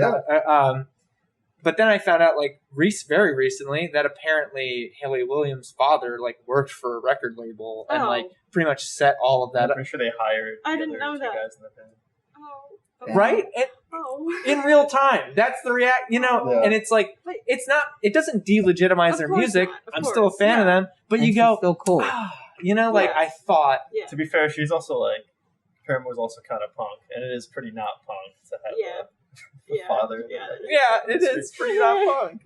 but then I found out like very recently that apparently Haley Williams' father like worked for a record label and like pretty much set all of that I'm up. pretty sure they hired I didn't know two that. guys in the band. Oh. Okay. Right? In real time. That's the and it's like, it's not, it doesn't delegitimize their music. I'm still a fan of them, but and you go, still cool. I thought. Yeah. To be fair, she's also like, Paramore was also kind of punk, and it is pretty not punk to have a father. Yeah, it is pretty not punk,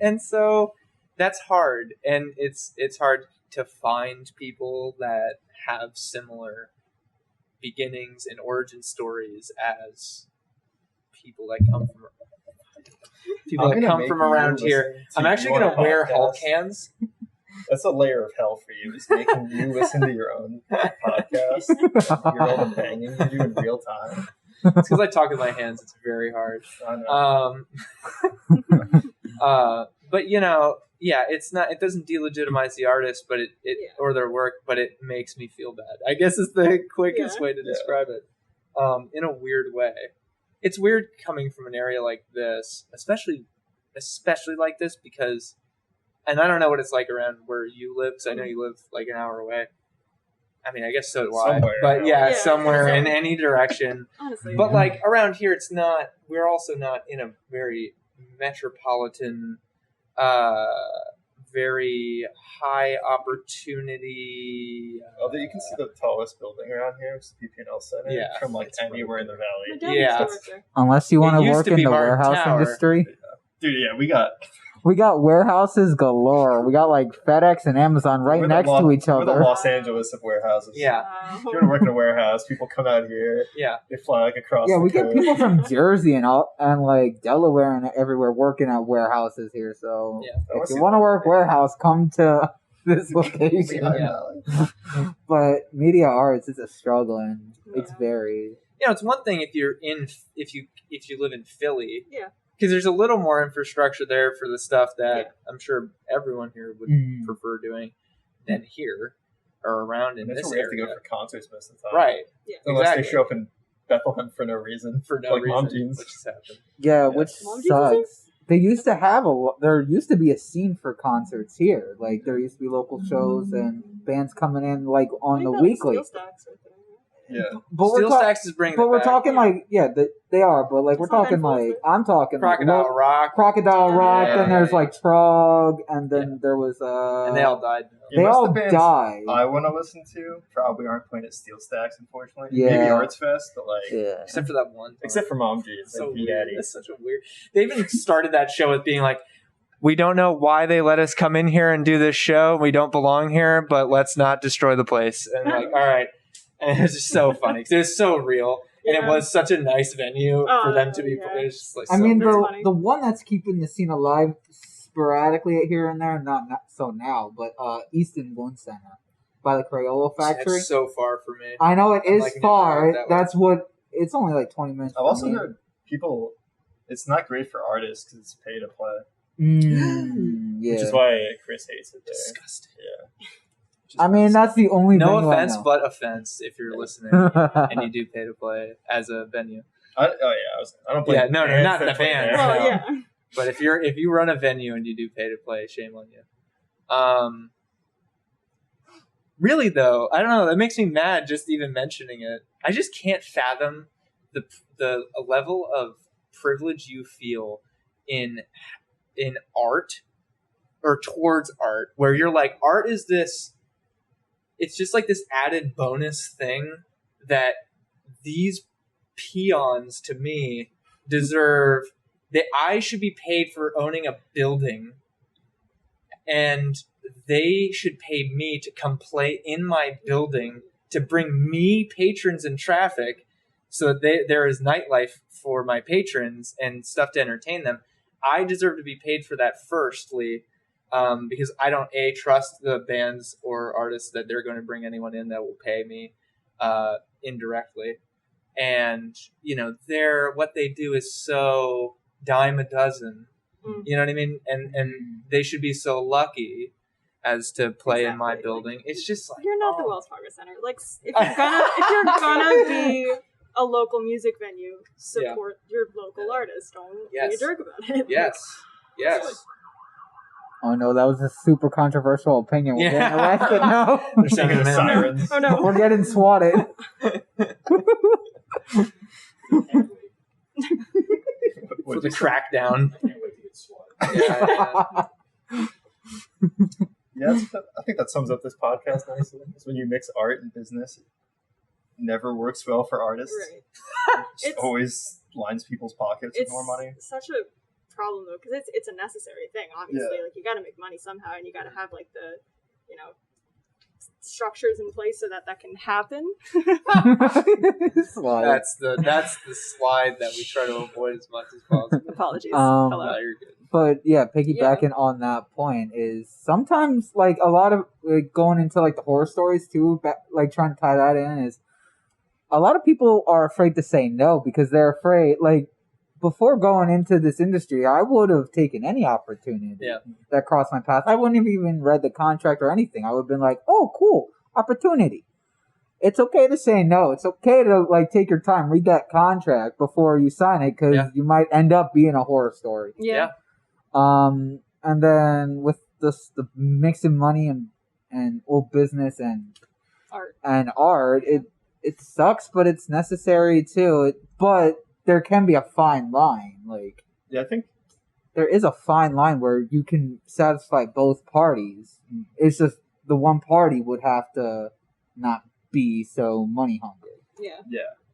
And so that's hard, and it's hard to find people that have similar beginnings and origin stories as people that come from around here. I'm actually going to wear Hulk hands. That's a layer of hell for you. Is making you listen to your own podcast. Your own banging you do in real time. It's because I talk with my hands. It's very hard. I know. But it's not. It doesn't delegitimize the artist, but it or their work, but it makes me feel bad. I guess is the quickest way to describe it. In a weird way, it's weird coming from an area like this, especially like this, because. And I don't know what it's like around where you live, because I know you live like an hour away. I mean, I guess so do I. But somewhere in any direction. Honestly. But like around here, it's not. We're also not in a very metropolitan, very high opportunity. Although you can see the tallest building around here, which is the PPL Center, from like anywhere in the valley. Yeah. Unless you want to work in the warehouse industry. Dude, we got warehouses galore. We got like FedEx and Amazon next to each other. We're the Los Angeles of warehouses. Yeah. If you want to work in a warehouse, people come out here. Yeah. They fly like across. Yeah, the we coast. get people from Jersey and like Delaware and everywhere working at warehouses here. So if you want to work warehouse, come to this location. But media arts is a struggle, and it's very. It's one thing if you live in Philly. Yeah. Because there's a little more infrastructure there for the stuff that I'm sure everyone here would prefer doing than here or around in this area. We have to go for concerts most of the time. Right. Yeah. Unless they show up in Bethlehem for no reason. Like Mom Jeans. Which has happened. Yeah, which sucks. They used to have there used to be a scene for concerts here. Like there used to be local shows and bands coming in like on the weekly. Yeah, but Steel Stacks is bringing. But we're back. talking like they are. But like we're talking like I'm talking Crocodile Rock, and there's like Trog, and then there was and they all died. They all died. I want to listen to probably aren't playing at Steel Stacks, unfortunately. Yeah. Maybe Arts Fest, but except for that one. Except for Mom Jeans. So weird. That's such a weird. They even started that show with being like, we don't know why they let us come in here and do this show. We don't belong here, but let's not destroy the place. And like, all right. And it was just so funny because it was so real, and it was such a nice venue for them to be. It was just like the one that's keeping the scene alive sporadically here and there, not so now, but Easton Boone Center by the Crayola factory. It's so far for me. I know it is far. That's what. It's only like 20 minutes. I've also heard people. It's not great for artists because it's pay to play. Yeah. Which is why Chris hates it there. Disgusting. Yeah. I mean, that's the only no offense, but offense if you're listening and you do pay to play as a venue. I don't play. Yeah, no, not the band. Well, yeah. But if you run a venue and you do pay to play, shame on you. Really though, I don't know. That makes me mad just even mentioning it. I just can't fathom the level of privilege you feel in art or towards art, where you're like, art is this. It's just like this added bonus thing that these peons, to me, deserve. That I should be paid for owning a building, and they should pay me to come play in my building to bring me patrons and traffic, so that there is nightlife for my patrons and stuff to entertain them. I deserve to be paid for that firstly. Because I don't trust the bands or artists that they're going to bring anyone in that will pay me indirectly, and what they do is so dime a dozen. You know what I mean? And they should be so lucky as to play in my building. It's just like, you're not the Wells Fargo Center. Like, if you're gonna be a local music venue, support your local artist. Don't be a jerk about it. Yes. Oh no, that was a super controversial opinion. We're getting arrested now. They're singing the sirens. Oh no, we're getting swatted. For the crackdown. I think that sums up this podcast nicely. It's when you mix art and business, it never works well for artists. Right. It always lines people's pockets with more money. It's such a problem though, because it's a necessary thing. Obviously, like you got to make money somehow, and you got to have like the, structures in place so that can happen. That's the slide that we try to avoid as much as possible. Apologies. Hello. No, you're good. But yeah, piggybacking on that point is sometimes like a lot of going into like the horror stories too, like trying to tie that in is a lot of people are afraid to say no because they're afraid. Like before going into this industry, I would have taken any opportunity that crossed my path. I wouldn't have even read the contract or anything. I would have been like, "Oh, cool, opportunity." It's okay to say no. It's okay to like take your time, read that contract before you sign it because you might end up being a horror story. Yeah. And then with the mixing money and old business and art, it sucks, but it's necessary too. But there can be a fine line. Like, I think there is a fine line where you can satisfy both parties. It's just the one party would have to not be so money hungry. Yeah,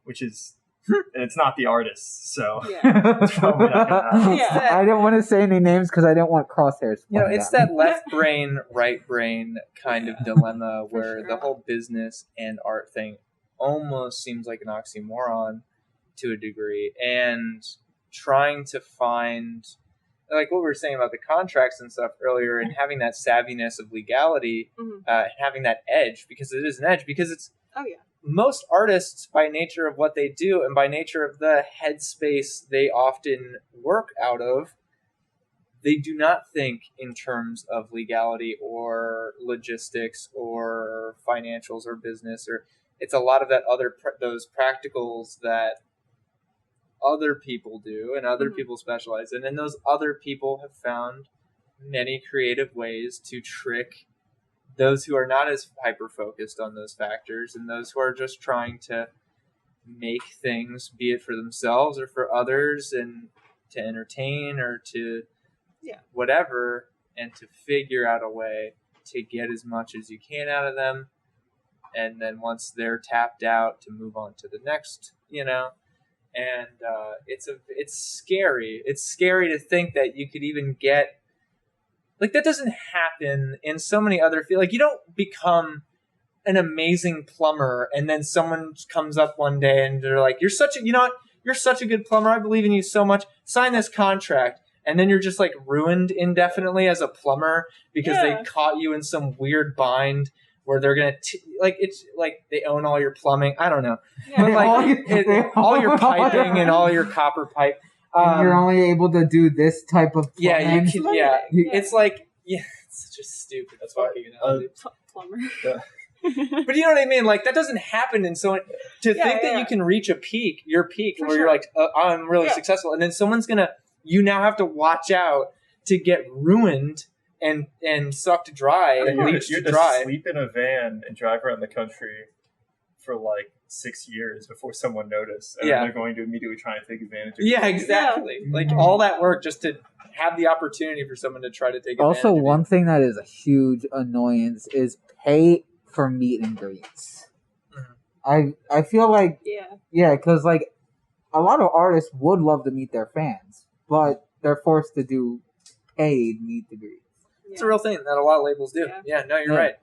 which is. And it's not the artist, so probably not gonna happen. I didn't want to say any names because I didn't want crosshairs. It's that left brain, right brain kind of dilemma where the whole business and art thing almost seems like an oxymoron to a degree, and trying to find, like what we were saying about the contracts and stuff earlier, and having that savviness of legality, having that edge, because it is an edge, because it's most artists, by nature of what they do and by nature of the headspace they often work out of, they do not think in terms of legality or logistics or financials or business, or it's a lot of that those practicals that other people do and other people specialize in, and those other people have found many creative ways to trick those who are not as hyper-focused on those factors and those who are just trying to make things, be it for themselves or for others, and to entertain or to whatever, and to figure out a way to get as much as you can out of them. And then once they're tapped out, to move on to the next, and it's scary. It's scary to think that you could even get, like, that doesn't happen in so many other fields. Like, you don't become an amazing plumber and then someone comes up one day and they're like, you're such a good plumber. I believe in you so much. Sign this contract. And then you're just like ruined indefinitely as a plumber because they caught you in some weird bind where they're going to, it's like they own all your plumbing. I don't know. But like all your piping and all your copper pipe. And you're only able to do this type of plumbing. It's like, it's such a stupid fucking analogy. Plumber. But you know what I mean? Like, that doesn't happen in so think that you can reach your peak where you're like, I'm really successful. And then someone's going to, you now have to watch out to get ruined and sucked dry and bleached dry. Sleep in a van and drive around the country for like 6 years before someone noticed, and they're going to immediately try and take advantage of it. Yeah, exactly. Like all that work just to have the opportunity for someone to try to take advantage Also, of one thing that is a huge annoyance is pay for meet and greets. I feel like because like a lot of artists would love to meet their fans, but they're forced to do paid meet and greets. It's a real thing that a lot of labels do. Yeah, no, you're right.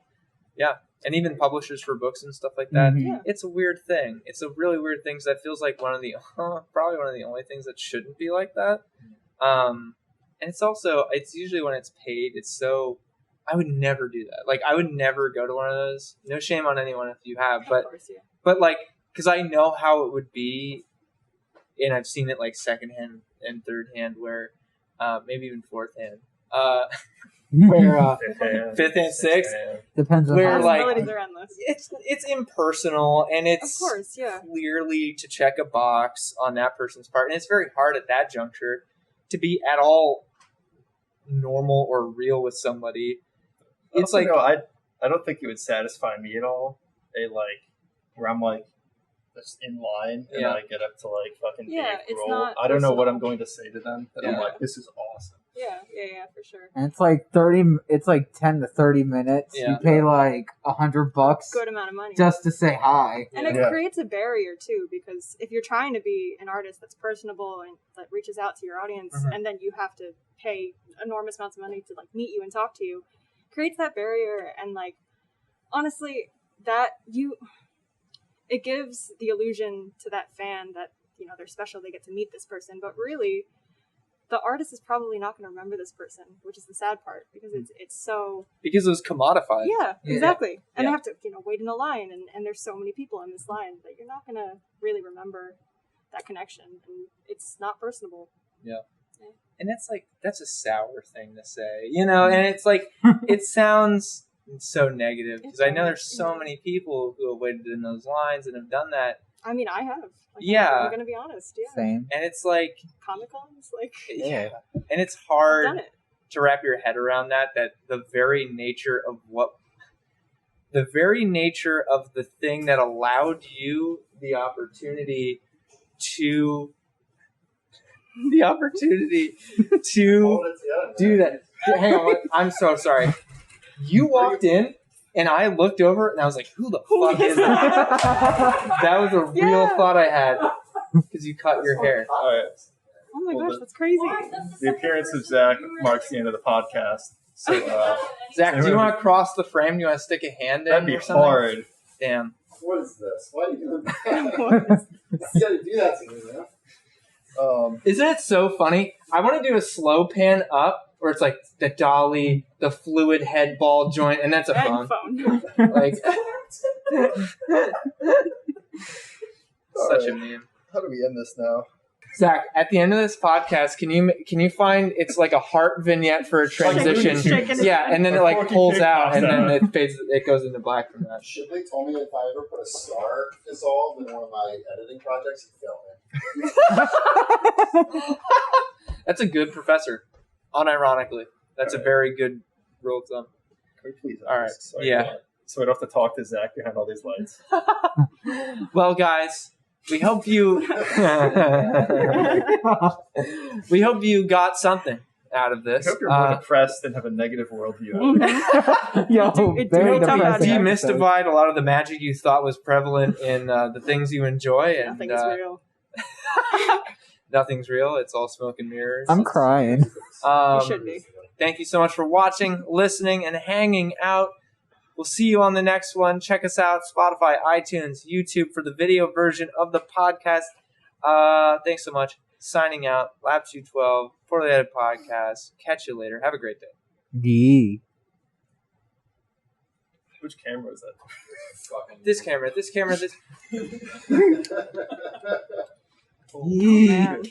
Yeah. And even publishers for books and stuff like that. It's a weird thing. It's a really weird thing, because that feels like probably one of the only things that shouldn't be like that. And it's usually when it's paid, I would never do that. Like, I would never go to one of those. No shame on anyone if you have, but, but like, because I know how it would be, and I've seen it like secondhand and third hand, where maybe even fourth hand, Where 5th and 6th. depends on Where, how like, Possibilities are endless. It's impersonal, and it's Of course, yeah. clearly to check a box on that person's part, and it's very hard at that juncture to be at all normal or real with somebody. It's like I don't think it would satisfy me at all. Where I'm like just in line and I get up to like fucking Dave Grohl. I don't know what I'm going to say to them. That I'm like, this is awesome. Yeah, for sure. And it's like 30. It's like 10 to 30 minutes. Yeah. You pay like $100 Good amount of money. just to say hi. And it creates a barrier too, because if you're trying to be an artist that's personable and that reaches out to your audience, and then you have to pay enormous amounts of money to like meet you and talk to you, creates that barrier. And like honestly, it gives the illusion to that fan that they're special, they get to meet this person, but really the artist is probably not going to remember this person, which is the sad part, because it's so... Because it was commodified. Yeah, exactly. And they have to, wait in a line, and there's so many people in this line that you're not going to really remember that connection, and it's not personable. Yeah. And that's a sour thing to say, and it's like, it sounds so negative, because I know there's so many people who have waited in those lines and have done that. I mean, I have. I'm going to be honest. Yeah. Same. And it's like... Comic-Cons? Yeah. And it's hard to wrap your head around that the very nature of the thing that allowed you the opportunity to do that. Hang on, I'm so sorry. You walked in, and I looked over, and I was like, who the fuck is that? That was a real thought I had, because you cut your hair. All right. Oh my gosh, that's crazy. The appearance of Zach marks the end of the podcast. So, Zach, do you want to cross the frame? Do you want to stick a hand in? That'd be or something? hard. Damn. What is this? Why are you doing that? You gotta do that to me, man. Isn't it so funny? I want to do a slow pan up, where it's like the dolly, the fluid head ball joint, and that's a phone. Like, such a meme. How do we end this now? Zach, at the end of this podcast, can you find it's like a heart vignette for a transition? Yeah, and then it like pulls out, and then it goes into black from that. Shipley told me if I ever put a star dissolved in one of my editing projects, he'd fail me. That's a good professor. Unironically, that's a very good rule of thumb. Can we please? All right. So I don't have to talk to Zach behind all these lights. Well, guys, we hope you got something out of this. I hope you're more depressed and have a negative worldview. Demystified a lot of the magic you thought was prevalent in the things you enjoy, and nothing's real. Nothing's real. It's all smoke and mirrors. I'm crying. You should be. Thank you so much for watching, listening, and hanging out. We'll see you on the next one. Check us out, Spotify, iTunes, YouTube for the video version of the podcast. Thanks so much. Signing out. Lab 212, Poorly Edited Podcast. Catch you later. Have a great day. Yeah. Which camera is that? This camera. Oh, man.